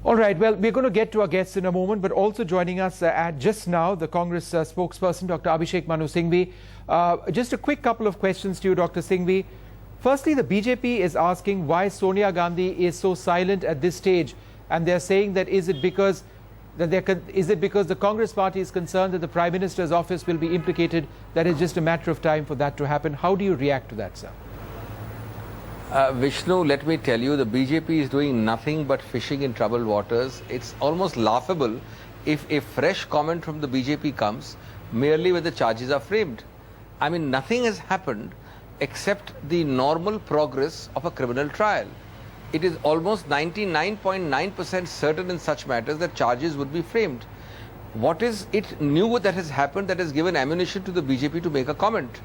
All right, well, we're going to get to our guests in a moment, but also joining us at just now, the Congress spokesperson, Dr. Abhishek Manu Singhvi. Just a quick couple of questions to you, Dr. Singhvi. Firstly, the BJP is asking why Sonia Gandhi is so silent at this stage, and they're saying that is it because the Congress party is concerned that the Prime Minister's office will be implicated, that it's just a matter of time for that to happen? How do you react to that, sir? Vishnu, let me tell you, the BJP is doing nothing but fishing in troubled waters. It's almost laughable if a fresh comment from the BJP comes merely when the charges are framed. I mean, nothing has happened except the normal progress of a criminal trial. It is almost 99.9% certain in such matters that charges would be framed. What is it new that has happened that has given ammunition to the BJP to make a comment?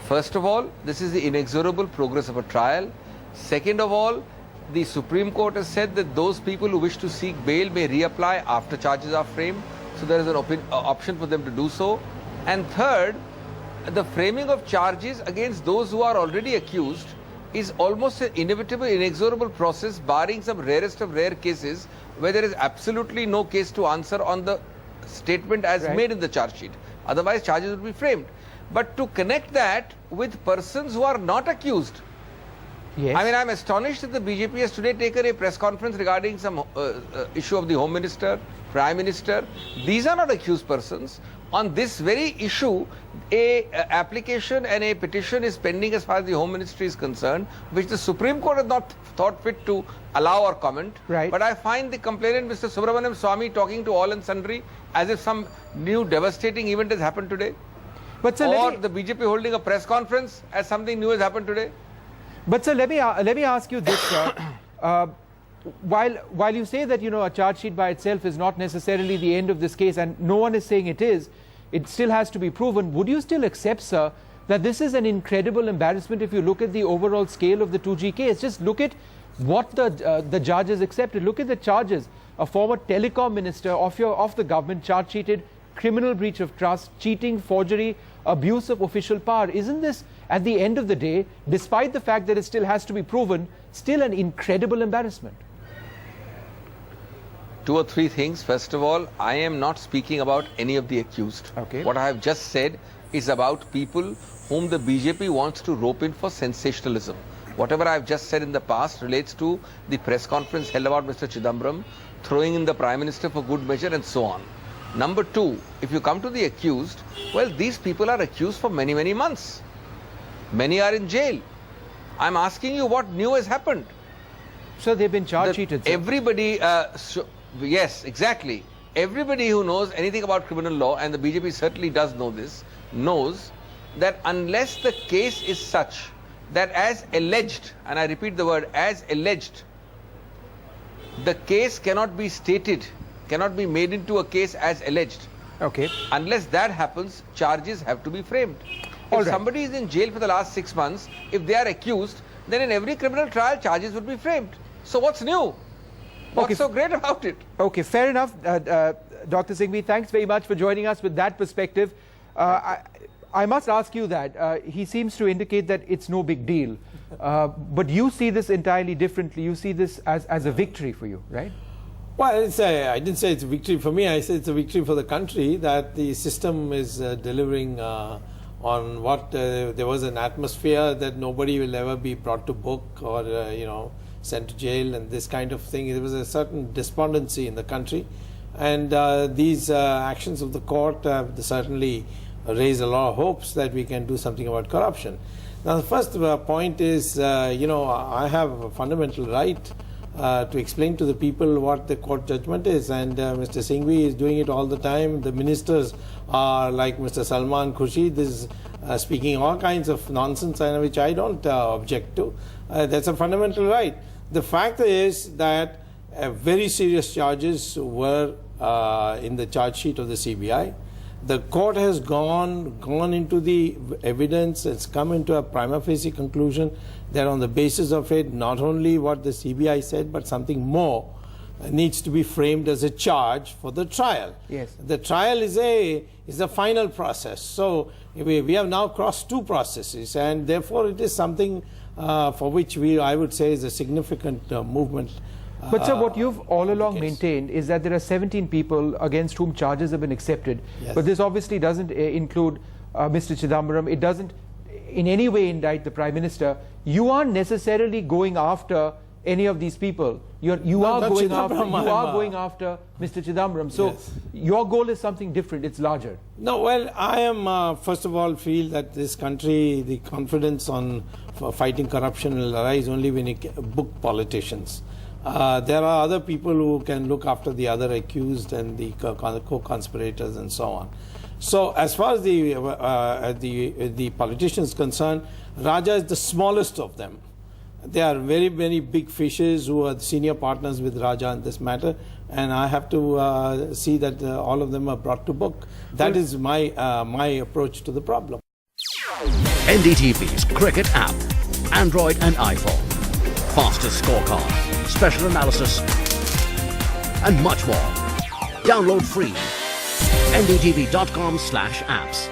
First of all, this is the inexorable progress of a trial. Second of all, the Supreme Court has said that those people who wish to seek bail may reapply after charges are framed. So there is an option for them to do so. And third, the framing of charges against those who are already accused is almost an inevitable, inexorable process, barring some rarest of rare cases where there is absolutely no case to answer on the statement as made in the charge sheet. Otherwise, charges would be framed. But to connect that with persons who are not accused, yes. I mean, I'm astonished that the BJP has today taken a press conference regarding some issue of the Home Minister, Prime Minister. These are not accused persons. On this very issue, a application and a petition is pending as far as the Home Ministry is concerned, which the Supreme Court has not thought fit to allow or comment. Right. But I find the complainant, Mr. Subramaniam Swamy, talking to all and sundry as if some new devastating event has happened today. But sir, or the BJP holding a press conference as something new has happened today. But sir, let me ask you this, sir. While you say that a charge sheet by itself is not necessarily the end of this case, and no one is saying it is, it still has to be proven. Would you still accept, sir, that this is an incredible embarrassment if you look at the overall scale of the 2G case? Just look at what the judges accepted. Look at the charges. A former telecom minister of the government charge sheeted criminal breach of trust, cheating, forgery, abuse of official power. Isn't this, at the end of the day, despite the fact that it still has to be proven, still an incredible embarrassment? Two or three things. First of all, I am not speaking about any of the accused. Okay. What I have just said is about people whom the BJP wants to rope in for sensationalism. Whatever I have just said in the past relates to the press conference held about Mr. Chidambaram, throwing in the Prime Minister for good measure and so on. Number two, if you come to the accused, well, these people are accused for many, many months. Many are in jail. I'm asking you what new has happened. So they've been charge sheeted. Everybody, yes, exactly. Everybody who knows anything about criminal law, and the BJP certainly does know this, knows that unless the case is such that as alleged, and I repeat the word, as alleged, the case cannot be stated, cannot be made into a case as alleged. Okay. Unless that happens, charges have to be framed. If somebody is in jail for the last 6 months, if they are accused, then in every criminal trial, charges would be framed. So what's new? What's so great about it? Okay, fair enough. Dr. Singhvi, thanks very much for joining us with that perspective. I must ask you that. He seems to indicate that it's no big deal. But you see this entirely differently. You see this as a victory for you, right? Well, I didn't say it's a victory for me. I said it's a victory for the country that the system is delivering on what there was an atmosphere that nobody will ever be brought to book or sent to jail and this kind of thing. There was a certain despondency in the country, and these actions of the court certainly raise a lot of hopes that we can do something about corruption. Now, the first point is, I have a fundamental right to explain to the people what the court judgment is, and Mr. Singhvi is doing it all the time. The ministers are like Mr. Salman Khurshid, is speaking all kinds of nonsense, which I don't object to. That's a fundamental right. The fact is that very serious charges were in the charge sheet of the CBI. The court has gone into the evidence, it's come into a prima facie conclusion that on the basis of it, not only what the CBI said, but something more needs to be framed as a charge for the trial. Yes. The trial is a final process. So we have now crossed two processes, and therefore it is something for which I would say is a significant movement But sir, what you've all along case. maintained is that there are 17 people against whom charges have been accepted. Yes. But this obviously doesn't include Mr. Chidambaram. It doesn't in any way indict the Prime Minister. You aren't necessarily going after any of these people. You are not going Chidambaram, after Mr. Chidambaram. So Yes. your goal is something different. It's larger. No, well, I am, first of all, feel that this country, the confidence on for fighting corruption will arise only when you book politicians. There are other people who can look after the other accused and the co-conspirators and so on. So as far as the politicians is concerned, Raja is the smallest of them. There are very, very big fishes who are senior partners with Raja in this matter, and I have to see that all of them are brought to book. That is my approach to the problem. NDTV's cricket app, Android and iPhone, fastest scorecard, special analysis, and much more. Download free. ndtv.com/apps.